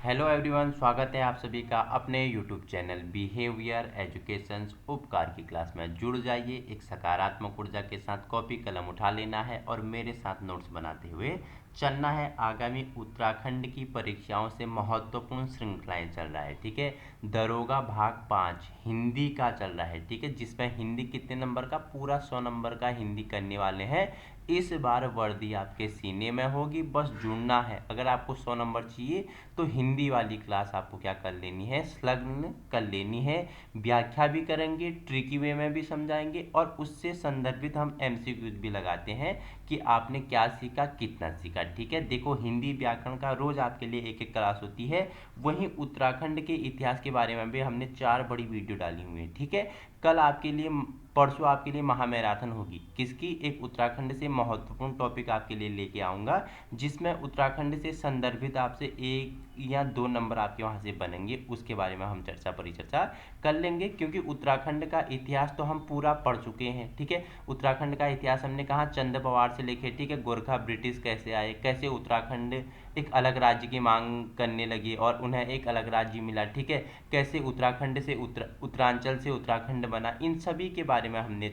Hello everyone, स्वागत है आप सभी का अपने यूट्यूब चैनल बिहेवियर एजुकेशन उपकार की क्लास में। जुड़ जाइए, एक सकारात्मक ऊर्जा के साथ कॉपी कलम उठा लेना है और मेरे साथ नोट्स बनाते हुए चलना है। आगामी उत्तराखंड की परीक्षाओं से महत्वपूर्ण श्रृंखलाएं चल रहा है, ठीक है। दरोगा भाग 5 हिंदी का चल रहा है, ठीक है, जिसमें हिंदी कितने नंबर का, पूरा 100 नंबर का हिंदी करने वाले हैं। इस बार वर्दी आपके सीने में होगी, बस जुड़ना है। अगर आपको 100 नंबर चाहिए तो हिंदी वाली क्लास आपको क्या कर लेनी है, संलग्न कर लेनी है। व्याख्या भी करेंगे, ट्रिकी वे में भी समझाएंगे और उससे संदर्भित हम एमसीक्यूज भी लगाते हैं कि आपने क्या सीखा, कितना सीखा, ठीक है। देखो, हिंदी व्याकरण का रोज आपके लिए एक एक क्लास होती है। वहीं उत्तराखंड के इतिहास के बारे में भी हमने 4 बड़ी वीडियो डाली हुई है, ठीक है। कल आपके लिए, परसों आपके लिए महामैराथन होगी, किसकी, एक उत्तराखंड से महत्वपूर्ण टॉपिक आपके लिए लेके आऊँगा, जिसमें उत्तराखंड से संदर्भित आपसे 1 या 2 नंबर आपके वहाँ से बनेंगे। उसके बारे में हम परिचर्चा कर लेंगे, क्योंकि उत्तराखंड का इतिहास तो हम पूरा पढ़ चुके हैं, ठीक है। उत्तराखंड का इतिहास हमने कहा, चंद पवार से लेके, ठीक है, गोरखा ब्रिटिश कैसे आए, कैसे उत्तराखंड एक अलग राज्य की मांग करने लगी और उन्हें एक अलग राज्य मिला, ठीक है। कैसे उत्तराखंड से उत्तरांचल से उत्तराखंड बना, इन सभी के बारे में हमने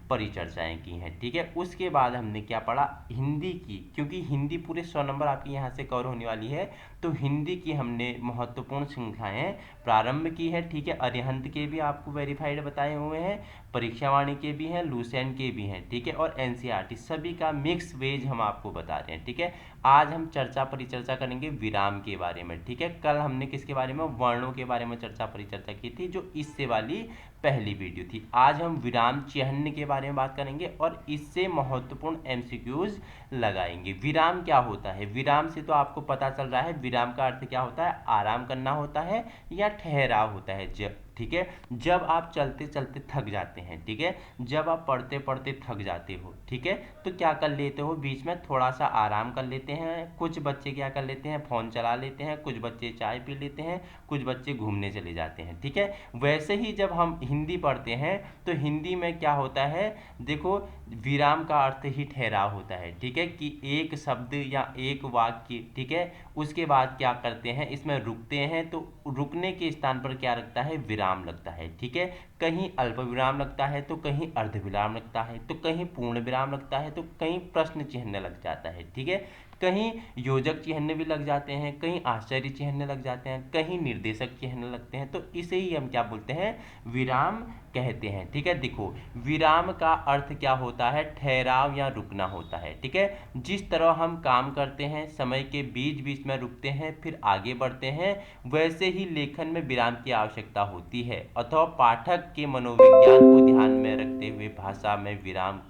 परिचर्चाएं की हैं, ठीक है। उसके बाद हमने क्या पढ़ा, हिंदी की, क्योंकि हिंदी पूरे 100 नंबर आपकी यहाँ से कवर होने वाली है, तो हिंदी की हमने महत्वपूर्ण श्रृंखलाएं प्रारंभ की है, ठीक है। अरिहंत के भी आपको वेरीफाइड बताए हुए हैं, परीक्षावाणी के भी हैं, लूसेंट के भी हैं, ठीक है, और एनसीईआरटी सभी का मिक्स वेज हम आपको बता रहे हैं, ठीक है। आज हम परिचर्चा करेंगे विराम के बारे में, ठीक है। कल हमने किसके बारे में, वर्णों के बारे में परिचर्चा की थी, जो इससे वाली पहली वीडियो थी। आज हम विराम चिन्ह के बारे में बात करेंगे और इससे महत्वपूर्ण एमसीक्यूज लगाएंगे। विराम क्या होता है, विराम से तो आपको पता चल रहा है, विराम का अर्थ क्या होता है, आराम करना होता है या ठहराव होता है, ठीक है। जब आप चलते चलते थक जाते हैं, ठीक है, जब आप पढ़ते पढ़ते थक जाते हो, ठीक है, तो क्या कर लेते हो, बीच में थोड़ा सा आराम कर लेते हैं। कुछ बच्चे क्या कर लेते हैं, फोन चला लेते हैं, कुछ बच्चे चाय पी लेते हैं, कुछ बच्चे घूमने चले जाते हैं, ठीक है। वैसे ही जब हम हिंदी पढ़ते हैं तो हिंदी में क्या होता है, देखो, विराम का अर्थ ही ठहराव होता है, ठीक है, कि एक शब्द या एक वाक्य, ठीक है, उसके बाद क्या करते हैं, इसमें रुकते हैं, तो रुकने के स्थान पर क्या लगता है, विराम लगता है, ठीक है। कहीं अल्प विराम लगता है, तो कहीं अर्ध विराम लगता है, तो कहीं पूर्ण विराम लगता है, तो कहीं प्रश्न चिन्ह लग जाता है, ठीक है। कहीं योजक चिन्ह भी लग जाते हैं, कहीं आश्चर्य चिन्ह लग जाते हैं, कहीं निर्देशक चिन्ह लगते हैं, तो इसे ही हम क्या बोलते हैं, विराम कहते हैं, ठीक है। देखो, विराम का अर्थ क्या होता है, ठहराव या रुकना होता है, ठीक है। जिस तरह हम काम करते हैं, समय के बीच बीच में रुकते हैं फिर आगे बढ़ते हैं, वैसे ही लेखन में विराम की आवश्यकता होती है, अथवा पाठक के मनोविज्ञान को ध्यान में रखते हुए भाषा में विराम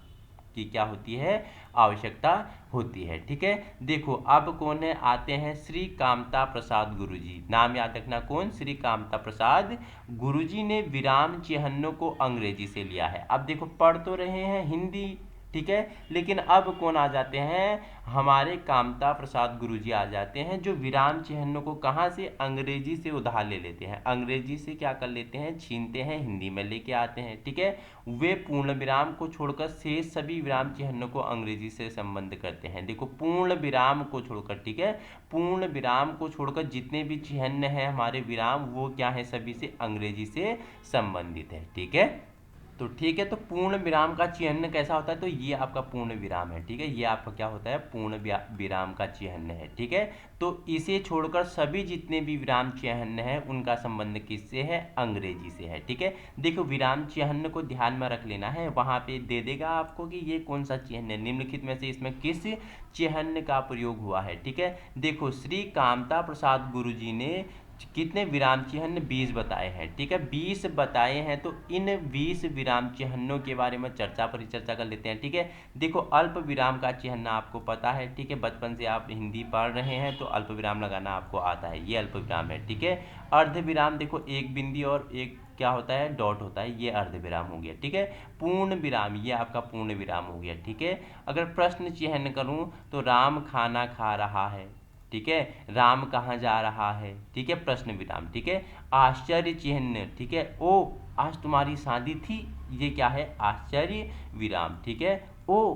की क्या होती है, आवश्यकता होती है, ठीक है। देखो, अब कौन है, आते हैं श्री कामता प्रसाद गुरुजी, नाम याद रखना, कौन, श्री कामता प्रसाद गुरुजी ने विराम चिन्हों को अंग्रेजी से लिया है। अब देखो, पढ़ तो रहे हैं हिंदी, ठीक है, लेकिन अब कौन आ जाते हैं, हमारे कामता प्रसाद गुरुजी आ जाते हैं, जो विराम चिन्हों को कहाँ से, अंग्रेजी से उधार ले लेते हैं, अंग्रेजी से क्या कर लेते हैं, छीनते हैं, हिंदी में लेके आते हैं, ठीक है। वे पूर्ण विराम को छोड़कर शेष सभी विराम चिन्हों को अंग्रेजी से संबंध करते हैं। देखो, पूर्ण विराम को छोड़कर, ठीक है, पूर्ण विराम को छोड़कर जितने भी चिन्ह हैं हमारे विराम, वो क्या है, सभी से अंग्रेजी से संबंधित है, ठीक है। तो ठीक है, तो पूर्ण विराम का चिन्ह कैसा होता है, तो ये आपका पूर्ण विराम है, ठीक है, ये आपका क्या होता है, पूर्ण विराम का चिन्ह है, ठीक है। तो इसे छोड़कर सभी जितने भी विराम चिन्ह हैं उनका संबंध किससे है, अंग्रेजी से है, ठीक है। देखो, विराम चिन्ह को ध्यान में रख लेना है, वहां पे दे देगा आपको कि ये कौन सा चिन्ह है, निम्नलिखित में से इसमें किस चिन्ह का प्रयोग हुआ है, ठीक है। देखो, श्री कामता प्रसाद गुरुजी ने कितने विराम चिन्ह, 20 बताए हैं, ठीक है, 20 बताए हैं, तो इन 20 विराम चिन्हों के बारे में परिचर्चा कर लेते हैं, ठीक है। देखो, अल्प विराम का चिन्ह आपको पता है, ठीक है, बचपन से आप हिंदी पढ़ रहे हैं तो अल्प विराम लगाना आपको आता है, ये अल्प विराम है, ठीक है। अर्ध विराम, देखो, एक बिंदी और एक क्या होता है, डॉट होता है, ये अर्ध विराम हो गया, ठीक है। पूर्ण विराम, ये आपका पूर्ण विराम हो गया, ठीक है। अगर प्रश्न चिन्ह करूं तो राम खाना खा रहा है, ठीक है, राम कहाँ जा रहा है, ठीक है, प्रश्न विराम, ठीक है। आश्चर्य चिन्ह, ठीक है, ओ आज तुम्हारी शादी थी, ये क्या है, आश्चर्य विराम, ठीक है। ओ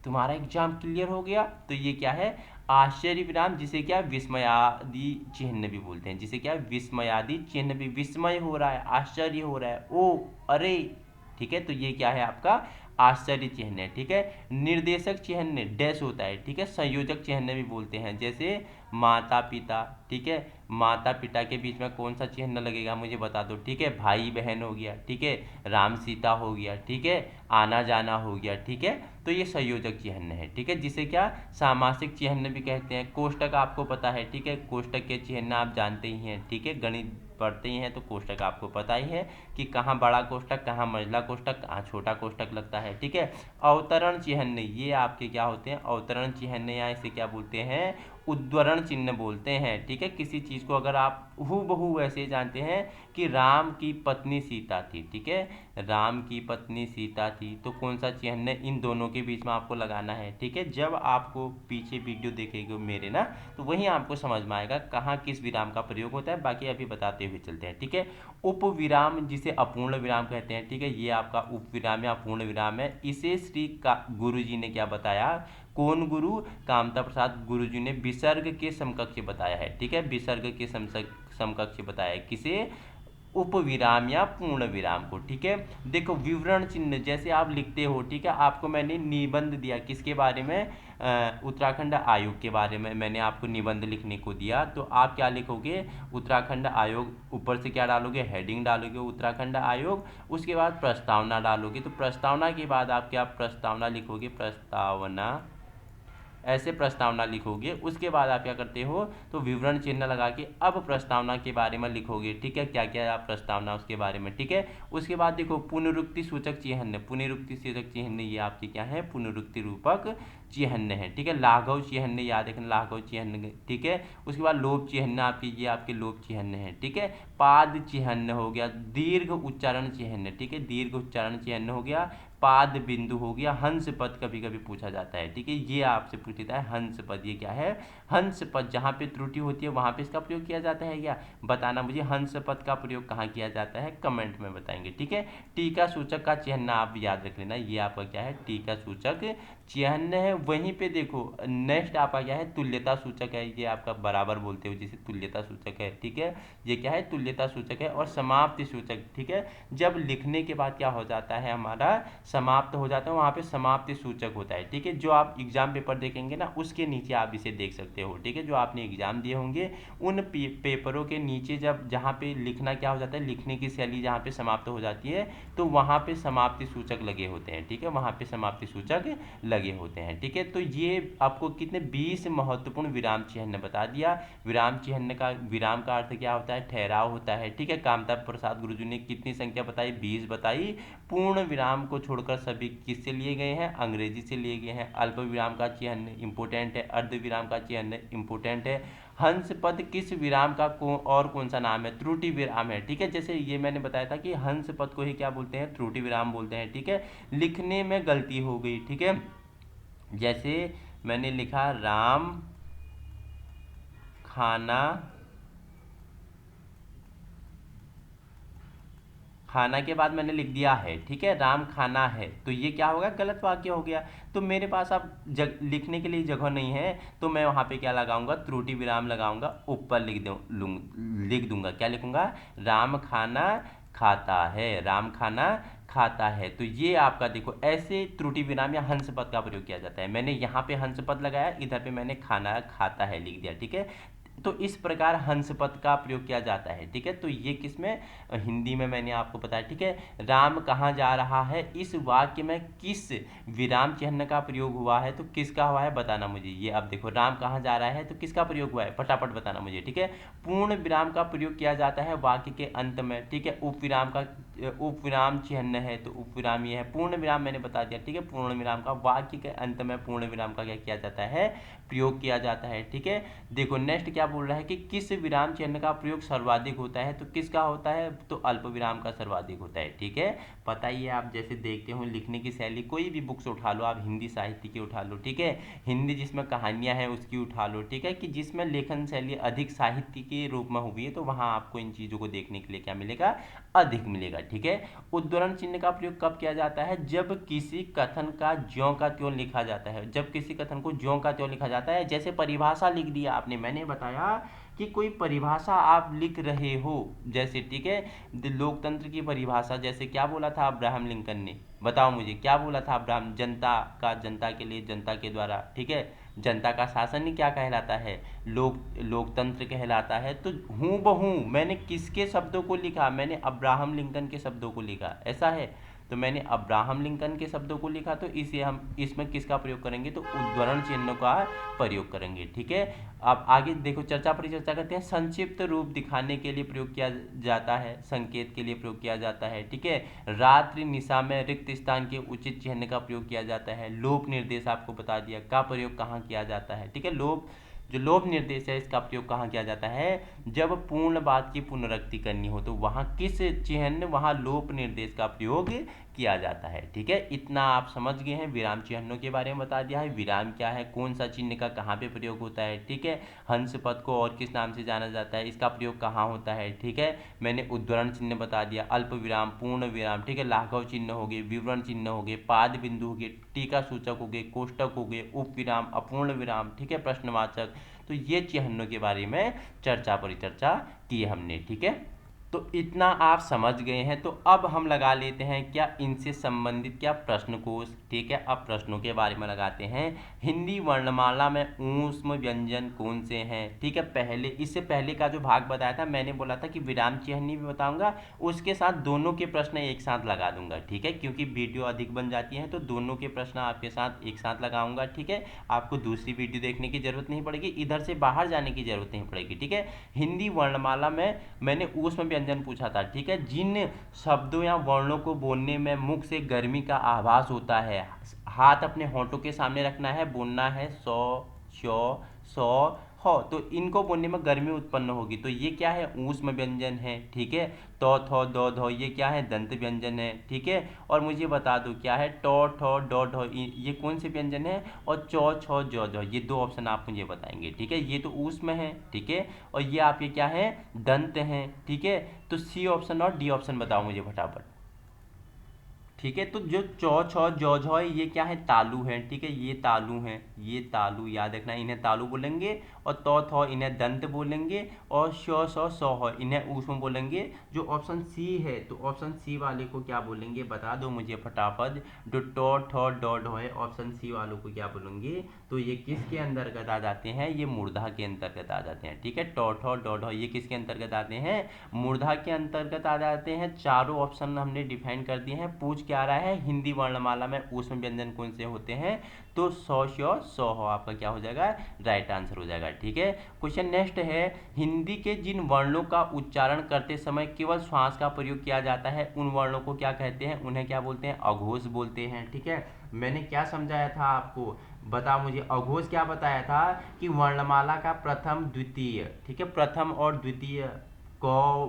तुम्हारा एग्जाम क्लियर हो गया, तो ये क्या है, आश्चर्य विराम जिसे क्या विस्मयादि चिन्ह भी बोलते हैं, जिसे क्या विस्मयादि चिन्ह भी, विस्मय हो रहा है, आश्चर्य हो रहा है, ओ अरे, ठीक है, तो ये क्या है आपका आश्चर्य चिन्ह है। ठीक है, निर्देशक चिन्ह डैश होता है। ठीक है, संयोजक चिन्ह भी बोलते हैं, जैसे माता पिता। ठीक है, माता पिता के बीच में कौन सा चिन्ह लगेगा मुझे बता दो। ठीक है, भाई बहन हो गया। ठीक है, राम सीता हो गया। ठीक है, आना जाना हो गया। ठीक है, तो ये संयोजक चिन्ह है। ठीक है, जिसे क्या सामासिक चिन्ह भी कहते हैं। कोष्टक आपको पता है। ठीक है, कोष्टक के चिन्ह आप जानते ही हैं। ठीक है, गणित पढ़ते ही हैं तो कोष्टक आपको पता ही है कि कहाँ बड़ा कोष्टक, कहाँ मंझला कोष्टक, कहाँ छोटा कोष्टक लगता है। ठीक है, अवतरण चिन्ह ये आपके क्या होते हैं, अवतरण चिन्ह या इसे क्या बोलते हैं, उद्धरण चिन्ह बोलते हैं। ठीक है, किसी चीज़ को अगर आप हूबहू ऐसे जानते हैं कि राम की पत्नी सीता थी। ठीक है, राम की पत्नी सीता थी, तो कौन सा चिन्ह इन दोनों के बीच में आपको लगाना है। ठीक है, जब आपको पीछे वीडियो देखेंगे मेरे ना, तो वहीं आपको समझ में आएगा कहाँ किस विराम का प्रयोग होता है। बाकी अभी बताते हुए चलते हैं। ठीक है, उप विराम जिसे अपूर्ण विराम कहते हैं। ठीक है, ये आपका उप विराम या अपूर्ण विराम है। इसे श्री का गुरु जी ने क्या बताया, कौन गुरु, कामता प्रसाद गुरु जी ने विसर्ग के समकक्ष बताया है। ठीक है, विसर्ग के समकक्ष बताया है, किसे, उप विराम या पूर्ण विराम को। ठीक है, देखो विवरण चिन्ह जैसे आप लिखते हो। ठीक है, आपको मैंने निबंध दिया किसके बारे में, उत्तराखंड आयोग के बारे में मैंने आपको निबंध लिखने को दिया, तो आप क्या लिखोगे, उत्तराखंड आयोग, ऊपर से क्या डालोगे, हेडिंग डालोगे उत्तराखंड आयोग, उसके बाद प्रस्तावना डालोगे। तो प्रस्तावना के बाद आप क्या प्रस्तावना लिखोगे, प्रस्तावना, ऐसे प्रस्तावना लिखोगे। उसके बाद आप क्या करते हो, तो विवरण चिन्ह लगा के अब प्रस्तावना के बारे में लिखोगे। ठीक है, क्या क्या आप प्रस्तावना उसके बारे में। ठीक है, उसके बाद देखो पुनरुक्ति सूचक चिन्ह, पुनरुक्ति सूचक चिन्ह ये आपके क्या है, पुनरुक्ति रूपक चिन्ह है। ठीक है, लाघव चिन्ह याद रखना, लाघव चिन्ह। ठीक है, उसके बाद लोभ चिन्ह आपके, ये आपके लोभ चिन्ह है। ठीक है, पाद चिन्ह हो गया, दीर्घ उच्चारण चिन्ह। ठीक है, दीर्घ उच्चारण चिन्ह हो गया, पाद बिंदु हो गया, हंस पद कभी कभी पूछा जाता है। ठीक है, ये आपसे पूछता है हंस पद, ये क्या है, हंस पद, जहाँ पे त्रुटि होती है वहाँ पे इसका प्रयोग किया जाता है क्या, बताना मुझे, हंस पद का प्रयोग कहाँ किया जाता है, कमेंट में बताएंगे। ठीक है, टीका सूचक का चिन्ह आप याद रख लेना, ये आपका क्या है, टीका सूचक चिन्ह है। वहीं पे देखो नेक्स्ट आपका क्या है, तुल्यता सूचक है, ये आपका बराबर बोलते हो जिसे तुल्यता सूचक है। ठीक है, ये क्या है, तुल्यता सूचक है। और समाप्ति सूचक, ठीक है, जब लिखने के बाद क्या हो जाता है हमारा, समाप्त हो जाता है, वहाँ पे समाप्ति सूचक होता है। ठीक है, जो आप एग्जाम पेपर देखेंगे ना उसके नीचे आप इसे देख सकते हो। ठीक है, जो आपने एग्जाम दिए होंगे उन पेपरों के नीचे जब जहाँ पे लिखना क्या हो जाता है, लिखने की शैली जहाँ पे समाप्त हो जाती है तो वहाँ पे समाप्ति सूचक लगे होते हैं। ठीक है, वहाँ पे समाप्ति सूचक लगे होते हैं। ठीक है, तो ये आपको कितने 20 महत्वपूर्ण विराम चिन्ह बता दिया। विराम चिन्ह का, विराम का अर्थ क्या होता है, ठहराव होता है। ठीक है, कामता प्रसाद गुरुजी ने कितनी संख्या बताई, 20 बताई। पूर्ण विराम को छोड़कर सभी किससे लिए गए हैं, अंग्रेजी से लिए गए हैं। अल्प विराम का चिन्ह इंपोर्टेंट है, अर्ध विराम का चिन्ह इंपोर्टेंट है। हंस पद किस विराम का और कौन सा नाम है, त्रुटि विराम है। ठीक है, जैसे ये मैंने बताया था कि हंस पद को ही क्या बोलते हैं, त्रुटि विराम बोलते हैं। ठीक है, लिखने में गलती हो गई। ठीक है, जैसे मैंने लिखा राम खाना, खाना के बाद मैंने लिख दिया है। ठीक है, राम खाना है, तो ये क्या होगा, गलत वाक्य हो गया। तो मेरे पास अब लिखने के लिए जगह नहीं है, तो मैं वहाँ पे क्या लगाऊंगा, त्रुटि विराम लगाऊंगा, ऊपर लिख दूंगा, क्या लिखूंगा, राम खाना खाता है, राम खाना खाता है। तो ये आपका देखो ऐसे त्रुटि विराम या हंस पद का प्रयोग किया जाता है। मैंने यहाँ पे हंस पद लगाया, इधर पे मैंने खाना खाता है लिख दिया। ठीक है, तो इस प्रकार हंस पद का प्रयोग किया जाता है। ठीक है, तो ये किसमें, हिंदी में मैंने आपको बताया। ठीक है, राम कहाँ जा रहा है, इस वाक्य में किस विराम चिन्ह का प्रयोग हुआ है, तो किसका हुआ है बताना मुझे। ये अब देखो राम कहाँ जा रहा है तो किसका प्रयोग हुआ है, फटाफट बताना मुझे। ठीक है, पूर्ण विराम का प्रयोग किया जाता है वाक्य के अंत में। ठीक है, उप विराम का, उप विराम चिन्ह है तो उप विराम ये है। पूर्ण विराम मैंने बता दिया। ठीक है, पूर्ण विराम का वाक्य के अंत में पूर्ण विराम का क्या किया जाता है, प्रयोग किया जाता है। ठीक है, देखो नेक्स्ट क्या बोल रहा है कि किस विराम चिन्ह का प्रयोग सर्वाधिक होता है, तो किसका होता है, तो अल्प विराम का सर्वाधिक होता है। ठीक है, पता ही है, आप जैसे देखते हो लिखने की शैली, कोई भी बुक्स उठा लो आप, हिंदी साहित्य की उठा लो। ठीक है, हिंदी जिसमें कहानियां हैं उसकी उठा लो। ठीक है, कि जिसमें लेखन शैली अधिक साहित्य के रूप में हुई है, तो वहाँ आपको इन चीज़ों को देखने के लिए क्या मिलेगा, अधिक मिलेगा। ठीक है। उद्धरण चिन्ह का प्रयोग कब किया जाता है? जब किसी कथन का ज्यों का त्यों लिखा जाता है। जब किसी कथन को ज्यों का त्यों लिखा जाता है, जैसे परिभाषा लिख दिया आपने, मैंने बताया कि कोई परिभाषा आप लिख रहे हो, जैसे ठीक है लोकतंत्र की परिभाषा, जैसे क्या बोला था अब्राहम लिंकन ने, बताओ मुझे क्या बोला था अब्राहम, जनता का, जनता के लिए, जनता के द्वारा, ठीक है। जनता का शासन ही क्या कहलाता है? लोकतंत्र कहलाता है। तो हूबहू मैंने किसके शब्दों को लिखा? मैंने अब्राहम लिंकन के शब्दों को लिखा, ऐसा है। तो मैंने अब्राहम लिंकन के शब्दों को लिखा, तो इसे हम इसमें किसका प्रयोग करेंगे? तो उद्धरण चिन्ह का प्रयोग करेंगे, ठीक है। अब आगे देखो, चर्चा परिचर्चा करते हैं। संक्षिप्त रूप दिखाने के लिए प्रयोग किया जाता है, संकेत के लिए प्रयोग किया जाता है, ठीक है। रात्रि निशा में रिक्त स्थान के उचित चिन्ह का प्रयोग किया जाता है। लोप निर्देश आपको बता दिया का प्रयोग कहाँ किया जाता है, ठीक है। जो लोप निर्देश है इसका प्रयोग कहाँ किया जाता है? जब पूर्ण बात की पुनरुक्ति करनी हो, तो वहाँ किस चिन्ह, वहाँ लोप निर्देश का प्रयोग किया जाता है, ठीक है। इतना आप समझ गए हैं। विराम चिन्हों के बारे में बता दिया है, विराम क्या है, कौन सा चिन्ह का कहाँ पे प्रयोग होता है, ठीक है। हंस पद को और किस नाम से जाना जाता है, इसका प्रयोग कहाँ होता है, ठीक है। मैंने उद्धरण चिन्ह बता दिया, अल्प विराम, पूर्ण विराम, ठीक है, लाघव चिन्ह हो गए, विवरण चिन्ह हो गए, पाद बिंदु हो गए, टीका सूचक हो गए, कोष्टक हो गए, उप विराम, अपूर्ण विराम, ठीक है, प्रश्नवाचक। तो ये चिन्हों के बारे में चर्चा परिचर्चा की हमने, ठीक है। तो इतना आप समझ गए हैं। तो अब हम लगा लेते हैं क्या इनसे संबंधित क्या प्रश्नकोश, ठीक है। अब प्रश्नों के बारे में लगाते हैं। हिंदी वर्णमाला में ऊष्म व्यंजन कौन से हैं, ठीक है। पहले, इससे पहले का जो भाग बताया था, मैंने बोला था कि विराम चिन्ह भी बताऊंगा, उसके साथ दोनों के प्रश्न एक साथ लगा दूंगा, ठीक है, क्योंकि वीडियो अधिक बन जाती है, तो दोनों के प्रश्न आपके साथ एक साथ लगाऊंगा, ठीक है। आपको दूसरी वीडियो देखने की जरूरत नहीं पड़ेगी, इधर से बाहर जाने की जरूरत नहीं पड़ेगी, ठीक है। हिंदी वर्णमाला में मैंने ऊष्म व्यंजन पूछा था, ठीक है। जिन शब्दों या वर्णों को बोलने में मुख से गर्मी का आभास होता है, हाथ अपने होंठों के सामने रखना है, बोलना है सौ, शौ, सौ, हो, तो इनको बोलने में गर्मी उत्पन्न होगी, तो ये क्या है? ऊष्म व्यंजन है, ठीक है। तो, थो, दो, धो, ये क्या है? दंत व्यंजन है, ठीक है। और मुझे बता दो क्या है? टो, ठो, डो, ढो, ये कौन से व्यंजन है? और चौ, छो, जो, जो, ये दो ऑप्शन आप मुझे बताएंगे, ठीक है। ये तो ऊष्म है, ठीक है, और ये आपके क्या है? दंत हैं, ठीक है। तो सी ऑप्शन और डी ऑप्शन बताओ मुझे फटाफट, ठीक है। तो जो चौ, छौ, जौ, झौ है, ये क्या है? तालु है, ठीक है, ये तालु है, ये तालु, याद रखना, इन्हें तालु बोलेंगे। और तो, थौ, इन्हें दंत बोलेंगे। और शौ, सौ, सौ हो, इन्हें ऊष्म बोलेंगे। जो ऑप्शन सी है, तो ऑप्शन सी वाले को क्या बोलेंगे? बता दो मुझे फटाफट। जो टो, ठो, डो, ढो है, ऑप्शन सी वालों को क्या बोलेंगे? तो ये किसके अंतर्गत आ जाते हैं? ये मूर्धा के अंतर्गत आ जाते हैं, ठीक है। टो, ठो, डो, ढो, ये किसके अंतर्गत आते हैं? मूर्धा के अंतर्गत आ जाते हैं। चारों ऑप्शन हमने डिफाइन कर दिए हैं। पूछ क्या रहा है? हिंदी वर्णमाला में ऊष्म व्यंजन कौन से होते हैं? तो सौ, शौ, सौ हो, आपका क्या हो जाएगा? राइट आंसर हो जाएगा, ठीक है। क्वेश्चन नेक्स्ट है, हिंदी के जिन वर्णों का उच्चारण करते समय केवल श्वास का प्रयोग किया जाता है, उन वर्णों को क्या कहते हैं? उन्हें क्या बोलते हैं? अघोष बोलते हैं, ठीक है। मैंने क्या समझाया था आपको? बताओ मुझे, अघोष क्या बताया था? कि वर्णमाला का प्रथम द्वितीय, ठीक है, प्रथम और द्वितीय क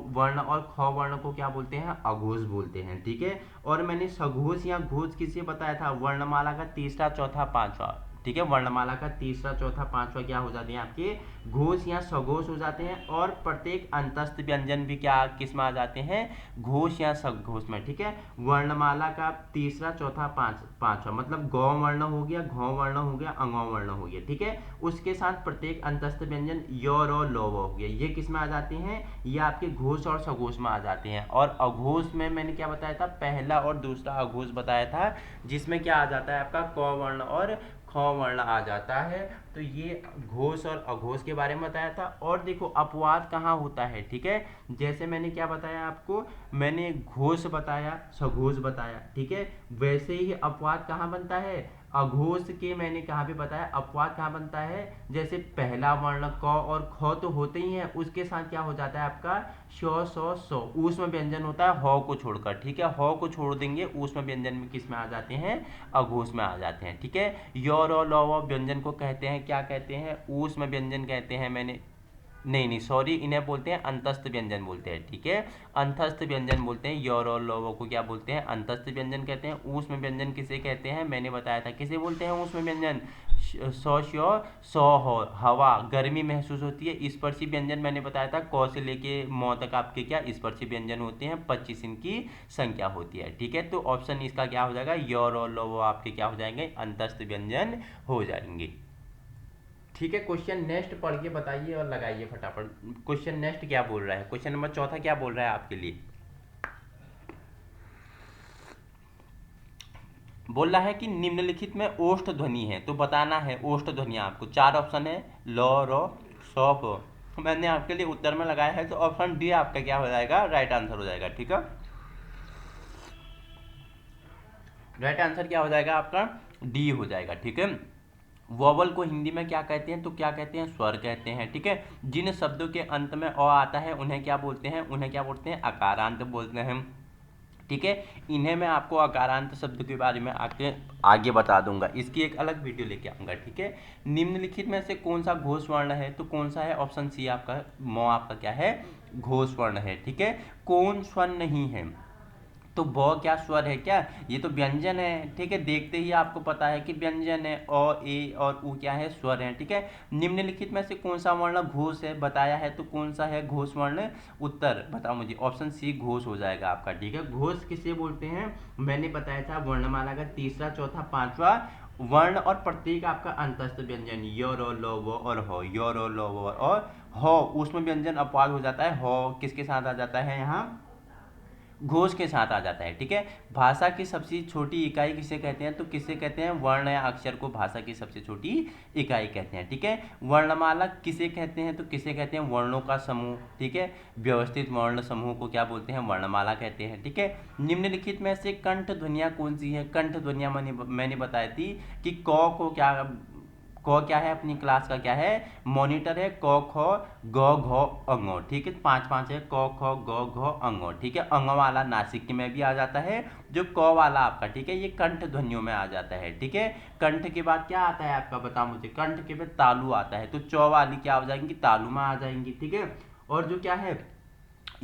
वर्ण और ख वर्ण को क्या बोलते हैं? अघोष बोलते हैं, ठीक है। और मैंने सघोष या घोष किसे बताया था? वर्णमाला का तीसरा, चौथा, पांचवा, ठीक है। वर्णमाला का तीसरा, चौथा, पांचवा क्या हो जाते हैं? आपके घोष या सघोष हो जाते हैं। और प्रत्येक अंतस्थ व्यंजन भी क्या किस में आ जाते हैं? घोष या सघोष में, ठीक है। वर्णमाला का तीसरा, चौथा, पांचवा, मतलब गौ वर्ण हो गया, घौ वर्ण हो गया, अंगौ वर्ण हो गया, ठीक है। उसके साथ प्रत्येक अंतस्थ व्यंजन य, रो, लो, वो हो गया, ये किस में आ जाते हैं? ये आपके घोष और सघोष में आ जाते हैं। और अघोष में मैंने क्या बताया था? पहला और दूसरा अघोष बताया था, जिसमें क्या आ जाता है? आपका क वर्ण और ख वर्ण आ जाता है। तो ये घोष और अघोष के बारे में बताया था। और देखो अपवाद कहाँ होता है, ठीक है। जैसे मैंने क्या बताया आपको? मैंने घोष बताया, सघोष बताया, ठीक है। वैसे ही अपवाद कहाँ बनता है? अघोष के मैंने कहाँ पे बताया? अपवाद कहाँ बनता है? जैसे पहला वर्ण क और ख तो होते ही हैं, उसके साथ क्या हो जाता है आपका? शौ, सौ, सौ, ऊष्म व्यंजन होता है ह को छोड़कर, ठीक है। ह को छोड़ देंगे, ऊष्म व्यंजन में किस में आ जाते हैं? अघोष में आ जाते हैं, ठीक है। य, र, ल, व व्यंजन को कहते हैं, क्या कहते हैं? ऊष्म व्यंजन कहते हैं। मैंने नहीं सॉरी, इन्हें बोलते हैं अंतस्थ व्यंजन बोलते हैं, ठीक है। अंतस्थ व्यंजन बोलते हैं। य, र, ल, व को क्या बोलते हैं? अंतस्थ व्यंजन कहते हैं। ऊष्म व्यंजन किसे कहते हैं? मैंने बताया था किसे बोलते हैं ऊष्म व्यंजन? सौ स्यो सौ हो, हवा गर्मी महसूस होती है। स्पर्शी व्यंजन मैंने बताया था क से लेके म तक आपके क्या स्पर्शी व्यंजन होते हैं, 25 इनकी संख्या होती है। ठीक है, तो ऑप्शन इसका क्या हो जाएगा, य और लो वो आपके क्या हो जाएंगे, अंतस्थ व्यंजन हो जाएंगे। ठीक है, क्वेश्चन नेक्स्ट पढ़ के बताइए और लगाइए फटाफट। क्वेश्चन नेक्स्ट क्या बोल रहा है, क्वेश्चन नंबर चौथा क्या बोल रहा है आपके लिए। बोल रहा है कि निम्नलिखित में ओष्ठ ध्वनि है, तो बताना है ओष्ठ ध्वनि। आपको 4 ऑप्शन है, ल, र, स, प। मैंने आपके लिए उत्तर में लगाया है, तो ऑप्शन डी आपका क्या हो जाएगा, राइट आंसर हो जाएगा। ठीक है, राइट आंसर क्या हो जाएगा आपका, डी हो जाएगा। ठीक है, वोवल को हिंदी में क्या कहते हैं, तो क्या कहते हैं, स्वर कहते हैं। ठीक है, जिन शब्दों के अंत में अ आता है उन्हें क्या बोलते हैं, उन्हें क्या बोलते हैं, अकारांत बोलते हैं। ठीक है, इन्हें मैं आपको अकारांत शब्द के बारे में आगे बता दूंगा, इसकी एक अलग वीडियो लेके आऊंगा। ठीक है, निम्नलिखित में से कौन सा घोष वर्ण है, तो कौन सा है, ऑप्शन सी आपका म आपका क्या है, घोष वर्ण है। ठीक है, कौन स्वर नहीं है, तो ब क्या स्वर है क्या, ये तो व्यंजन है। ठीक है, देखते ही आपको पता है कि व्यंजन है, अ, ए और उ क्या है, स्वर है। ठीक है, निम्नलिखित में से कौन सा वर्ण घोष है, बताया है, तो कौन सा है घोष वर्ण, उत्तर बताओ मुझे, ऑप्शन सी घोष हो जाएगा आपका। ठीक है, घोष किसे बोलते हैं, मैंने बताया था वर्णमाला का तीसरा चौथा पांचवा वर्ण और प्रत्येक आपका अंतस्थ व्यंजन, य रो लो वो और हो, य रो लो वो और हो, उसमें व्यंजन अपवाद हो जाता है, हो किसके साथ आ जाता है, यहाँ घोष के साथ आ जाता है। ठीक है, भाषा की सबसे छोटी इकाई किसे कहते हैं, तो किसे कहते हैं, वर्ण या अक्षर को भाषा की सबसे छोटी इकाई कहते हैं। ठीक है, वर्णमाला किसे कहते हैं, तो किसे कहते हैं, वर्णों का समूह। ठीक है, व्यवस्थित वर्ण समूह को क्या बोलते हैं, वर्णमाला कहते हैं। ठीक है, निम्नलिखित में से कंठ ध्वनियाँ कौन सी है, कंठ ध्वनियाँ मैंने बताई थी कि क को क्या, क क्या है, अपनी क्लास का क्या है, मॉनिटर है, क ख ग घ अंग। ठीक है, 5 5 है, क ख ग घ अंग। ठीक है, अंग वाला नासिक में भी आ जाता है, जो क वाला आपका, ठीक है, ये कंठ ध्वनियों में आ जाता है। ठीक है, कंठ के बाद क्या आता है आपका, बताओ मुझे, कंठ के बाद तालु आता है, तो च वाली क्या हो जाएंगी, तालु में आ जाएंगी। ठीक है, और जो क्या है,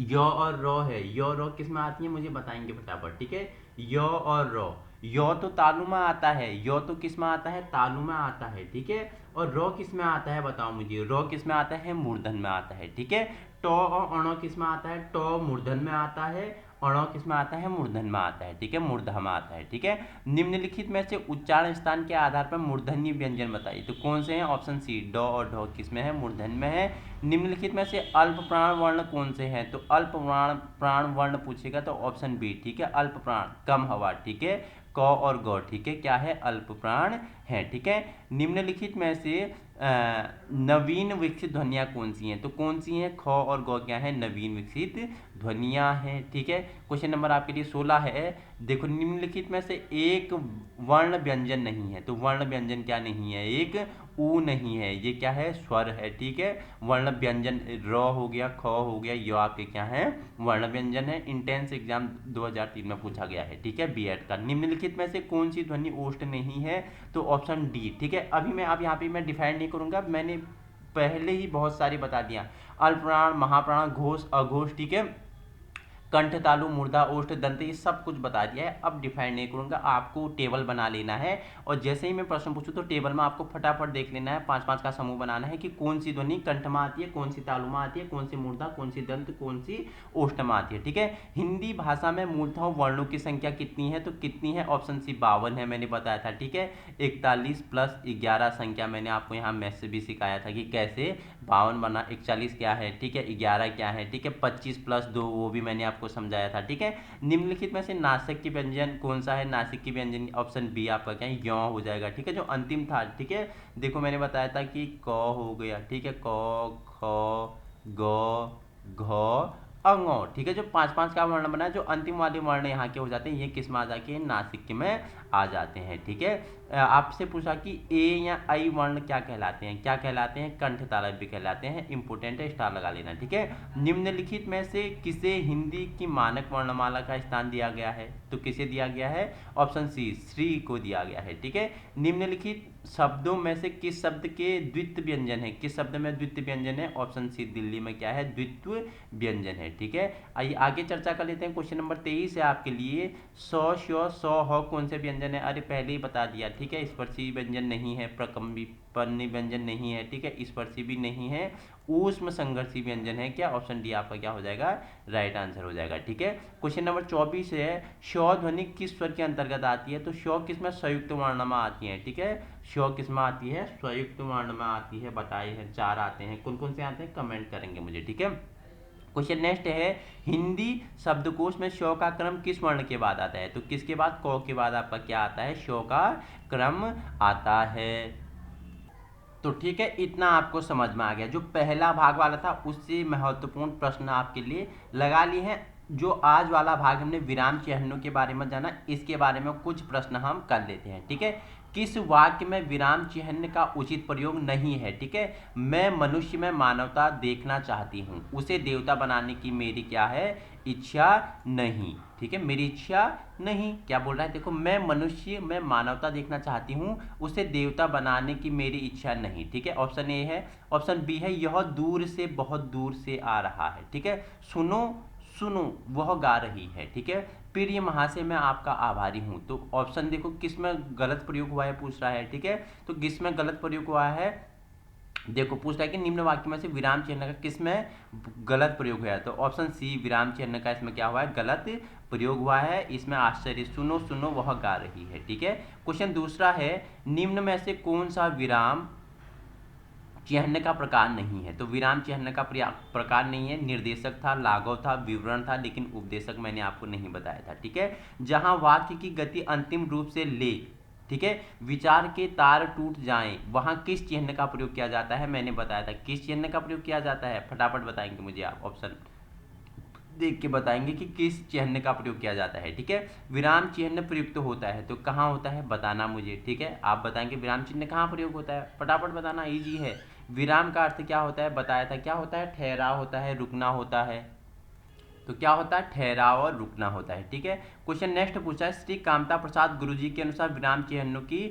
य और रो है, य रो किस में आती है, मुझे बताएंगे फटाफट। ठीक है, य और रो, य तो तालु में आता है, य तो किस में आता है, तालु में आता है। ठीक है, और रो किस में आता है, बताओ मुझे, रो किस में आता है, मूर्धन में आता है। ठीक है, टो और अणो किस में आता है, टो मूर्धन में आता है, अणो किस में आता है, मूर्धन में आता है। ठीक है, मूर्धा में आता है। ठीक है, निम्नलिखित में से उच्चारण स्थान के आधार पर मूर्धन्य व्यंजन बताइए, तो कौन से हैं, ऑप्शन सी ड और ढ किस में है, मूर्धन में है। निम्नलिखित में से अल्प प्राण वर्ण कौन से हैं, तो अल्प प्राण वर्ण पूछेगा तो ऑप्शन बी। ठीक है, अल्प प्राण कम हवा। ठीक है, क और ग, ठीक है, क्या है, अल्प प्राण है। ठीक है, निम्नलिखित में से नवीन विकसित ध्वनियाँ कौन सी हैं, तो कौन सी हैं, ख और ग क्या है, नवीन विकसित ध्वनियाँ हैं। ठीक है, क्वेश्चन नंबर आपके लिए 16 है। देखो, निम्नलिखित में से एक वर्ण व्यंजन नहीं है, तो वर्ण व्यंजन क्या नहीं है, एक ऊ नहीं है, ये क्या है, स्वर है। ठीक है, वर्ण व्यंजन र हो गया, ख हो गया, य आपके क्या है, वर्ण व्यंजन है। इंटेंस एग्जाम 2003 में पूछा गया है। ठीक है, बीएड का। निम्नलिखित में से कौन सी ध्वनि ओष्ठ नहीं है, तो ऑप्शन डी। ठीक है, अभी मैं अब यहाँ पे मैं डिफाइन नहीं करूंगा, मैंने पहले ही बहुत सारी बता दिया, अल्पप्राण, महाप्राण, घोष, अघोष। ठीक है, कंठ, तालु, मूर्धा, ओष्ठ, दंत, ये सब कुछ बता दिया है, अब डिफाइन नहीं करूंगा। आपको टेबल बना लेना है, और जैसे ही मैं प्रश्न पूछूं तो टेबल में आपको फटाफट देख लेना है, 5 5 का समूह बनाना है कि कौन सी ध्वनि कंठ में आती है, कौन सी तालु में आती है, कौन सी मूर्धा, कौन सी दंत, कौन सी ओष्ठ में आती है। ठीक है, हिंदी भाषा में मूलतः वर्णों की संख्या कितनी है, तो कितनी है, ऑप्शन सी 52 है, मैंने बताया था। ठीक है, 41 + 11 संख्या मैंने आपको यहाँ मैथ से भी सिखाया था कि कैसे 52 बना, 41 क्या है, ठीक है, 11 क्या है, ठीक है, 25 + 2 वो भी मैंने आपको समझाया था। ठीक है, निम्नलिखित में से नासिक की व्यंजन कौन सा है, नासिक की व्यंजन, ऑप्शन बी आपका क्या है, यौ हो जाएगा। ठीक है, जो अंतिम था। ठीक है, देखो मैंने बताया था कि क हो गया, ठीक है, क ख ग घ अंगो। ठीक है, जो 5 5 का वर्ण बना है, जो अंतिम वाले वर्ण यहाँ के हो जाते हैं, ये किस में आ जाके नासिक में आ जाते हैं। ठीक है, आपसे पूछा कि ए या आई वर्ण क्या कहलाते हैं, क्या कहलाते हैं, कंठ तालव्य भी कहलाते हैं। इंपोर्टेंट है, स्टार लगा लेना। ठीक है, निम्नलिखित में से किसे हिंदी की मानक वर्णमाला का स्थान दिया गया है, तो किसे दिया गया है, ऑप्शन सी श्री को दिया गया है। ठीक है, निम्नलिखित शब्दों में से किस शब्द के द्वित्व व्यंजन है, किस शब्द में द्वित्व व्यंजन है, ऑप्शन सी दिल्ली में क्या है, द्वित्व व्यंजन है। ठीक है, आइए आगे चर्चा कर लेते हैं। क्वेश्चन नंबर 23 है आपके लिए, सौ, श्यो, सौ, हो कौन से व्यंजन है, अरे पहले ही बता दिया। ठीक है, स्पर्शी व्यंजन नहीं है, प्रकम्पनी व्यंजन नहीं है, ठीक है, स्पर्शी भी नहीं है, ऊष्म संघर्षी व्यंजन है क्या, ऑप्शन डी आपका क्या हो जाएगा, राइट आंसर हो जाएगा। ठीक है, क्वेश्चन नंबर 24 है, श ध्वनि किस स्वर के अंतर्गत आती है, तो श किसमें, संयुक्त वर्ण में आती है। ठीक है, श किसमें आती है, संयुक्त वर्ण में आती है, बताए हैं 4 आते हैं, कौन कौन से आते हैं कमेंट करेंगे मुझे। ठीक है, क्वेश्चन नेक्स्ट है, हिंदी शब्दकोश में श का क्रम किस वर्ण के बाद आता है, तो किसके बाद, क के बाद आपका क्या आता है, श का क्रम आता है। तो ठीक है, इतना आपको समझ में आ गया। जो पहला भाग वाला था उससे महत्वपूर्ण प्रश्न आपके लिए लगा लिए हैं। जो आज वाला भाग हमने विराम चिन्हों के बारे में जाना, इसके बारे में कुछ प्रश्न हम कर लेते हैं। ठीक है, किस वाक्य में विराम चिन्ह का उचित प्रयोग नहीं है। ठीक है, मैं मनुष्य में मानवता देखना चाहती हूँ, उसे देवता बनाने की मेरी क्या है, इच्छा नहीं। ठीक है, मेरी इच्छा नहीं, क्या बोल रहा है, देखो, मैं मनुष्य में मानवता देखना चाहती हूँ, उसे देवता बनाने की मेरी इच्छा नहीं। ठीक है, ऑप्शन ए है। ऑप्शन बी है, यह दूर से, बहुत दूर से आ रहा है। ठीक है, सुनो सुनो वह गा रही है। ठीक है, प्रिय महाशय मैं आपका आभारी हूँ। तो ऑप्शन देखो किस में गलत प्रयोग हुआ है, पूछ रहा है। ठीक है, तो किस में गलत प्रयोग हुआ है, देखो पूछ रहा है कि निम्न वाक्य में से विराम चिन्ह का किस में गलत प्रयोग हुआ है, तो ऑप्शन सी विराम चिन्ह का इसमें क्या हुआ है, गलत प्रयोग हुआ है। इसमें आश्चर्य, सुनो सुनो वह गा रही है। ठीक है, क्वेश्चन दूसरा है, निम्न में से कौन सा विराम चिन्ह का प्रकार नहीं है, तो विराम चिन्ह का प्रकार नहीं है, निर्देशक था, लाघव था, विवरण था, लेकिन उपदेशक मैंने आपको नहीं बताया था। ठीक है, जहां वाक्य की गति अंतिम रूप से ले, ठीक है, विचार के तार टूट जाएं, वहां किस चिन्ह का प्रयोग किया जाता है, मैंने बताया था किस चिन्ह का प्रयोग किया जाता है, फटाफट बताएंगे मुझे आप, ऑप्शन देख के बताएंगे कि किस चिन्ह का प्रयोग किया जाता है। ठीक है, विराम चिन्ह प्रयुक्त होता है तो कहाँ होता है, बताना मुझे। ठीक है, आप बताएंगे विराम चिन्ह कहाँ प्रयोग होता है, फटाफट बताना, इजी है। विराम का अर्थ क्या होता है, बताया था, क्या होता है, ठहराव होता है, रुकना होता है। तो क्या होता है, ठहराव और रुकना होता है। ठीक है, क्वेश्चन नेक्स्ट पूछा है, श्री कामता प्रसाद गुरुजी के अनुसार विराम चिन्हों की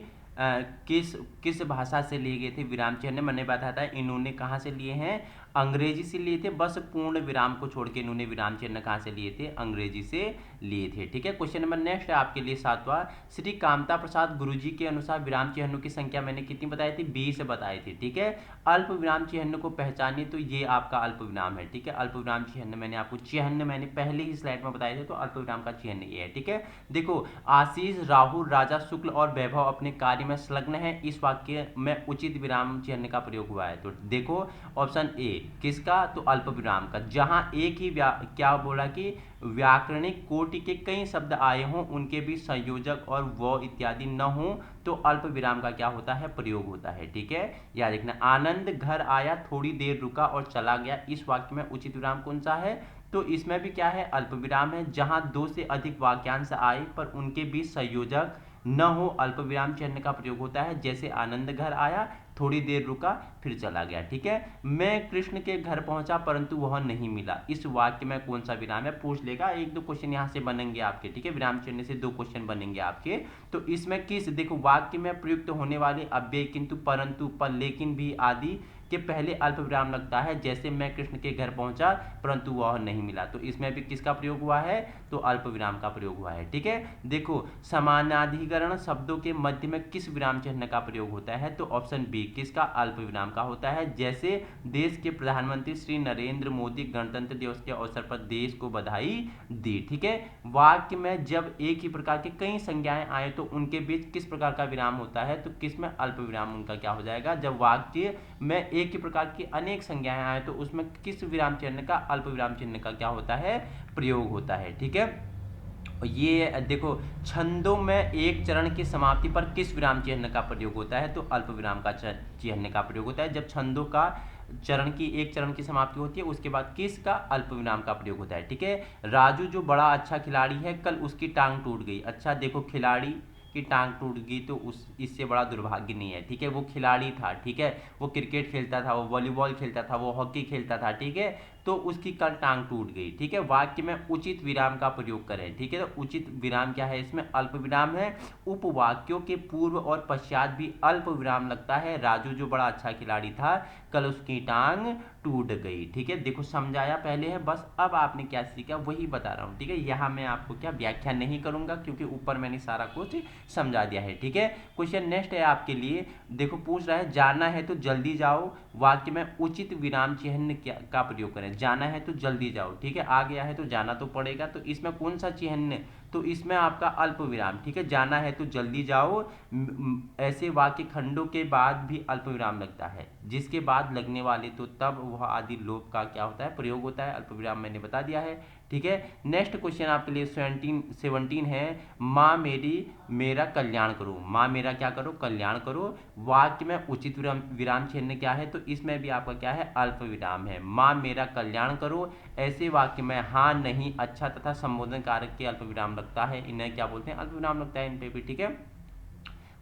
किस किस भाषा से लिए गए थे विराम चिन्ह, मैंने बताया था इन्होंने कहाँ से लिए हैं, अंग्रेजी से लिए थे, बस पूर्ण विराम को छोड़ के इन्होंने विराम चिन्ह कहाँ से लिए थे, अंग्रेजी से लिए थे। ठीक है, क्वेश्चन नंबर नेक्स्ट है आपके लिए 7वां, श्री कामता प्रसाद गुरुजी के अनुसार विराम चिन्हों की संख्या मैंने कितनी बताई थी, 20 बताई थी। ठीक है, अल्प विराम चिन्ह को पहचानिए, तो ये आपका अल्प विराम है। ठीक है, अल्प विराम चिन्ह मैंने आपको चिन्ह मैंने पहले ही स्लाइड में बताए थे, तो अल्प विराम का चिन्ह ये है। ठीक है, देखो, आशीष, राहुल, राजा, शुक्ल और वैभव अपने कार्य में संलग्न है, इस वाक्य में उचित विराम चिन्ह का प्रयोग हुआ है। तो देखो ऑप्शन ए किसका, तो अल्प विराम का, जहां एक ही क्या बोला कि व्याकरणिक कोटि के कई शब्द आए हों, उनके भी संयोजक और वो इत्यादि न हो, तो अल्प विराम का क्या होता है, प्रयोग होता है। ठीक है, याद रखना, आनंद घर आया, थोड़ी देर रुका और चला गया, इस वाक्य में उचित विराम कौन सा है, तो इसमें भी क्या है, अल्प विराम है। जहां 2 से अधिक वाक्यांश आए पर उनके बीच संयोजक न हो, अल्प विराम चिन्ह का प्रयोग होता है, जैसे आनंद घर आया, थोड़ी देर रुका, फिर चला गया। ठीक है, मैं कृष्ण के घर पहुंचा परंतु वह नहीं मिला, इस वाक्य में कौन सा विराम है, पूछ लेगा, 1-2 क्वेश्चन यहां से बनेंगे आपके। ठीक है, विराम चिन्ह से 2 क्वेश्चन बनेंगे आपके। तो इसमें किस, देखो, वाक्य में प्रयुक्त होने वाले अव्यय, किंतु, परंतु, पर, लेकिन भी आदि के पहले अल्प विराम लगता है, जैसे मैं कृष्ण के घर पहुंचा परंतु वह नहीं मिला, तो इसमें भी किसका प्रयोग हुआ है, तो अल्प विराम का प्रयोग हुआ है। ठीक है, देखो, समानाधिकरण शब्दों के मध्य में किस विराम चिन्ह का प्रयोग होता है, तो ऑप्शन बी किसका, अल्प विराम का होता है, जैसे देश के प्रधानमंत्री श्री नरेंद्र मोदी गणतंत्र दिवस के अवसर पर देश को बधाई दी। ठीक है, वाक्य में जब एक ही प्रकार के कई संज्ञाएं आए तो उनके बीच किस प्रकार का विराम होता है, तो किस में अल्प विराम उनका क्या हो जाएगा, जब वाक्य में एक ही प्रकार की अनेक संज्ञाएं आए तो उसमें किस विराम चिन्ह का, अल्प विराम चिन्ह का क्या होता है, प्रयोग होता है। ठीक है, ये देखो, छंदों में एक चरण की समाप्ति पर किस विराम चिन्ह का प्रयोग होता है, तो अल्प विराम का चिन्ह का प्रयोग होता है। जब छंदों का एक चरण की समाप्ति होती है उसके बाद किसका, अल्प विराम का प्रयोग होता है। ठीक है, राजू जो बड़ा अच्छा खिलाड़ी है, कल उसकी टांग टूट गई। अच्छा देखो, खिलाड़ी की टांग टूट गई तो इससे बड़ा दुर्भाग्य नहीं है। ठीक है, वो खिलाड़ी था, ठीक है, वो क्रिकेट खेलता था, वो वॉलीबॉल खेलता था, वो हॉकी खेलता था। ठीक है, तो उसकी कल टांग टूट गई। ठीक है, वाक्य में उचित विराम का प्रयोग करें। ठीक है, तो उचित विराम क्या है, इसमें अल्प विराम है। उपवाक्यों के पूर्व और पश्चात भी अल्प विराम लगता है, राजू जो बड़ा अच्छा खिलाड़ी था, कल उसकी टांग टूट गई। ठीक है, देखो समझाया पहले है, बस अब आपने क्या सीखा वही बता रहा हूँ। ठीक है, यहाँ मैं आपको क्या व्याख्या नहीं करूंगा क्योंकि ऊपर मैंने सारा कुछ समझा दिया है। ठीक है, क्वेश्चन नेक्स्ट है आपके लिए, देखो पूछ रहा है जाना है तो जल्दी जाओ, वाक्य में उचित विराम चिन्ह का प्रयोग करें। जाना है तो जल्दी जाओ, ठीक है, आ गया है तो जाना तो पड़ेगा, तो इसमें कौन सा चिन्ह, तो इसमें आपका अल्प विराम। ठीक है, जाना है तो जल्दी जाओ, ऐसे वाक्य खंडों के बाद भी अल्प विराम लगता है, जिसके बाद लगने वाले तो तब वह आदि लोप का क्या होता है, प्रयोग होता है, अल्प विराम मैंने बता दिया है। ठीक है, नेक्स्ट क्वेश्चन आपके लिए 17 है, माँ मेरी मेरा कल्याण करो। माँ मेरा क्या करो, कल्याण करो। वाक्य में उचित विराम चिन्ह क्या है, तो इसमें भी आपका क्या है, अल्प विराम है। माँ मेरा कल्याण करो, ऐसे वाक्य में हाँ नहीं अच्छा तथा संबोधन कारक के अल्प विराम लगता है, इन्हें क्या बोलते हैं, अल्प विराम लगता है इन पे भी। ठीक है,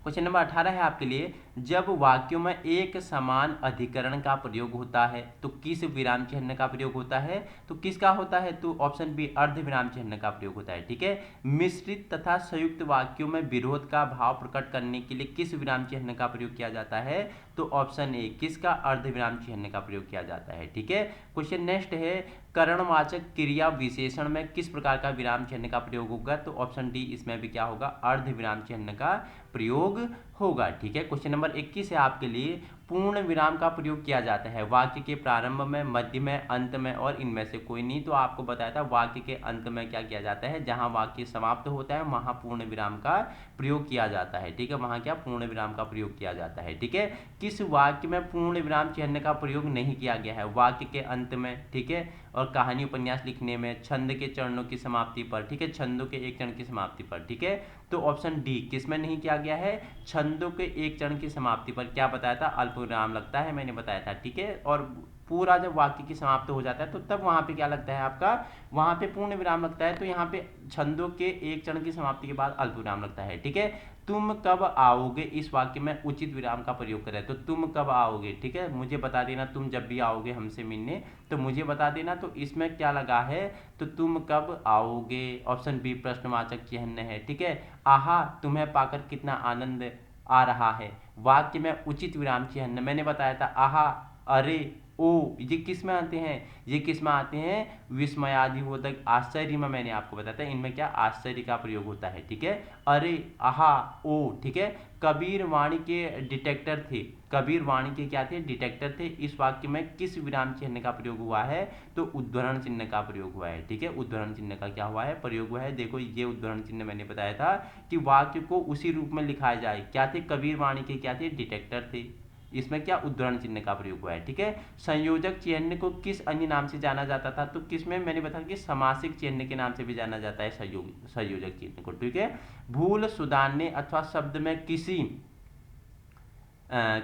क्वेश्चन नंबर 18 है आपके लिए, जब वाक्यों में एक समान अधिकरण का प्रयोग होता है तो किस विराम चिन्ह का प्रयोग होता है, तो किसका होता है, तो ऑप्शन बी अर्ध विराम चिन्ह का प्रयोग होता है। ठीक है, मिश्रित तथा संयुक्त वाक्यों में विरोध का भाव प्रकट करने के लिए किस विराम चिन्ह का प्रयोग किया जाता है, तो ऑप्शन ए किसका, अर्ध विराम चिन्ह का प्रयोग किया जाता है। ठीक है, क्वेश्चन नेक्स्ट है, करणवाचक क्रिया विशेषण में किस प्रकार का विराम चिन्ह का प्रयोग होगा, तो ऑप्शन डी इसमें भी क्या होगा, अर्ध विराम चिन्ह का प्रयोग होगा। ठीक है, क्वेश्चन नंबर 21 है आपके लिए, पूर्ण विराम का प्रयोग किया जाता है वाक्य के प्रारंभ में, मध्य में, अंत में और इनमें से कोई नहीं, तो आपको बताया था वाक्य के अंत में क्या किया जाता है, जहां वाक्य समाप्त होता है वहां पूर्ण विराम का प्रयोग किया जाता है। ठीक है, वहां क्या पूर्ण विराम का प्रयोग किया जाता है। ठीक है, किस वाक्य में पूर्ण विराम चिन्ह का प्रयोग नहीं किया गया है, वाक्य के अंत में, ठीक है, और कहानी उपन्यास लिखने में, छंद के चरणों की समाप्ति पर, ठीक है, छंदों के एक चरण की समाप्ति पर। ठीक है, तो ऑप्शन डी किसमें नहीं किया गया है, छंदों के एक चरण की समाप्ति पर क्या बताया था, अल्प विराम लगता है, मैंने बताया था। ठीक है, और पूरा जब वाक्य की समाप्त हो जाता है तो तब वहां पे क्या लगता है आपका, वहां पे पूर्ण विराम लगता है, तो यहाँ पे छंदों के एक चरण की समाप्ति के बाद अल्प विराम लगता है। ठीक है, तुम कब आओगे, इस वाक्य में उचित विराम का प्रयोग करें, तो तुम कब आओगे, ठीक है, मुझे बता देना, तुम जब भी आओगे हमसे मिलने तो मुझे बता देना, तो इसमें क्या लगा है, तो तुम कब आओगे, ऑप्शन बी प्रश्नवाचक चिन्ह है। ठीक है, आहा तुम्हें पाकर कितना आनंद आ रहा है, वाक्य में उचित विराम चिन्ह मैंने बताया था, आहा, अरे, ओ, ये किस में आते हैं, ये किस में आते हैं, विस्मयादिबोधक आश्चर्य में, मैंने आपको बताया था इनमें क्या आश्चर्य का प्रयोग होता है। ठीक है, अरे, आहा, ओ। ठीक है, कबीर वाणी के डिटेक्टर थे, कबीर वाणी के क्या थे, डिटेक्टर थे, इस वाक्य में किस विराम चिन्ह का प्रयोग हुआ है, तो उद्धरण चिन्ह का प्रयोग हुआ है। ठीक है, उद्धरण चिन्ह का क्या हुआ है, प्रयोग हुआ है। देखो ये उद्धरण चिन्ह मैंने बताया था कि वाक्य को उसी रूप में लिखाया जाए, क्या थे, कबीर वाणी के क्या थे, डिटेक्टर थे, इसमें क्या उद्धरण चिन्ह का प्रयोग हुआ है। ठीक है, संयोजक चिन्ह को किस अन्य नाम से जाना जाता था, तो किसमें मैंने बताया कि समासिक चिन्ह के नाम से भी जाना जाता है संयोजक चिन्ह को। ठीक है, भूल सुधारने अथवा शब्द में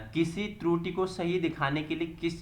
किसी त्रुटि को सही दिखाने के लिए किस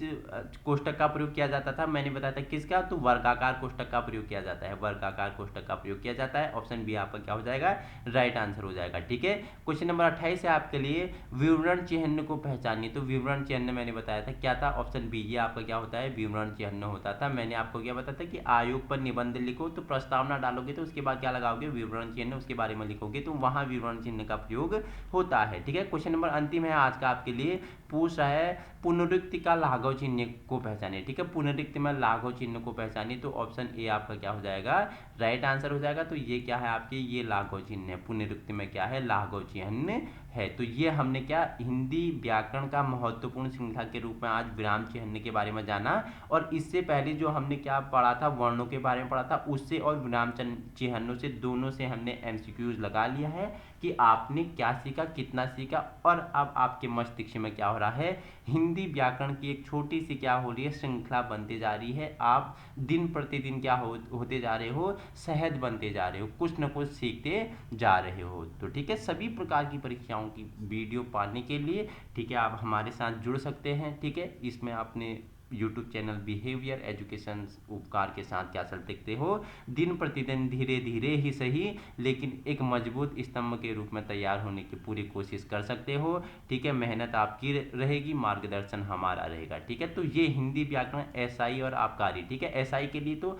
कोष्टक का प्रयोग किया जाता था, मैंने बताया था किसका, तो वर्गाकार कोष्टक का प्रयोग किया जाता है, वर्गाकार कोष्टक का प्रयोग किया जाता है, ऑप्शन बी आपका क्या हो जाएगा, राइट आंसर हो जाएगा। ठीक है, क्वेश्चन नंबर 28 है आपके लिए, विवरण चिन्ह को पहचानिए, तो विवरण चिन्ह मैंने बताया था क्या था, ऑप्शन बी, ये आपका क्या होता है, विवरण चिन्ह होता था। मैंने आपको क्या बताया था कि आयोग पर निबंध लिखो तो प्रस्तावना डालोगे तो उसके बाद क्या लगाओगे, विवरण चिन्ह, उसके बारे में लिखोगे तो वहां विवरण चिन्ह का प्रयोग होता है। ठीक है, क्वेश्चन नंबर अंतिम है आज का आपके लिए, पूछ रहा है पुनरुक्ति का लाघव चिन्ह को पहचानिए। ठीक है, पुनरुक्ति में लाघव चिन्ह को पहचानिए, तो ऑप्शन ए आपका क्या हो जाएगा, राइट आंसर हो जाएगा। तो ये क्या है आपके, ये लाघव चिन्ह है, पुनरुक्ति में क्या है, लाघव चिन्ह है। तो ये हमने क्या हिंदी व्याकरण का महत्वपूर्ण श्रृंखला के रूप में आज विराम चिन्ह के बारे में जाना, और इससे पहले जो हमने क्या पढ़ा था, वर्णों के बारे में पढ़ा था, उससे और विराम चिन्हों से दोनों से हमने एमसीक्यूज लगा लिया है कि आपने क्या सीखा, कितना सीखा, और अब आपके मस्तिष्क में क्या हो रहा है, हिंदी व्याकरण की एक छोटी सी क्या हो रही है, श्रृंखला बनती जा रही है। आप दिन प्रतिदिन क्या होते जा रहे हो, सहज बनते जा रहे हो, कुछ न कुछ सीखते जा रहे हो। तो ठीक है, सभी प्रकार की परीक्षाओं की वीडियो पाने के लिए, ठीक है, आप हमारे साथ जुड़ सकते हैं। ठीक है, इसमें आपने यूट्यूब चैनल बिहेवियर एजुकेशन उपकार के साथ क्या चल सकते हो, दिन प्रतिदिन धीरे धीरे ही सही लेकिन एक मजबूत स्तंभ के रूप में तैयार होने की पूरी कोशिश कर सकते हो। ठीक है, मेहनत आपकी रहेगी, मार्गदर्शन हमारा रहेगा। ठीक है, तो ये हिंदी व्याकरण एसआई और आबकारी, ठीक है, एसआई के लिए तो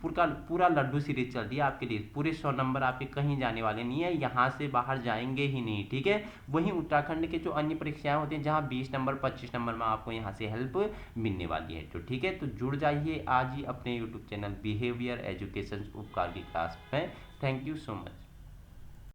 पूरा लड्डू सीरीज चल रही है आपके लिए, पूरे 100 नंबर आपके कहीं जाने वाले नहीं है, यहाँ से बाहर जाएंगे ही नहीं। ठीक है, वहीं उत्तराखंड के जो अन्य परीक्षाएं होती हैं जहाँ 20 नंबर 25 नंबर में आपको यहाँ से हेल्प मिलने वाली है। तो ठीक है, तो जुड़ जाइए आज ही अपने यूट्यूब चैनल बिहेवियर एजुकेशन उपकार की क्लास में। Thank you so much.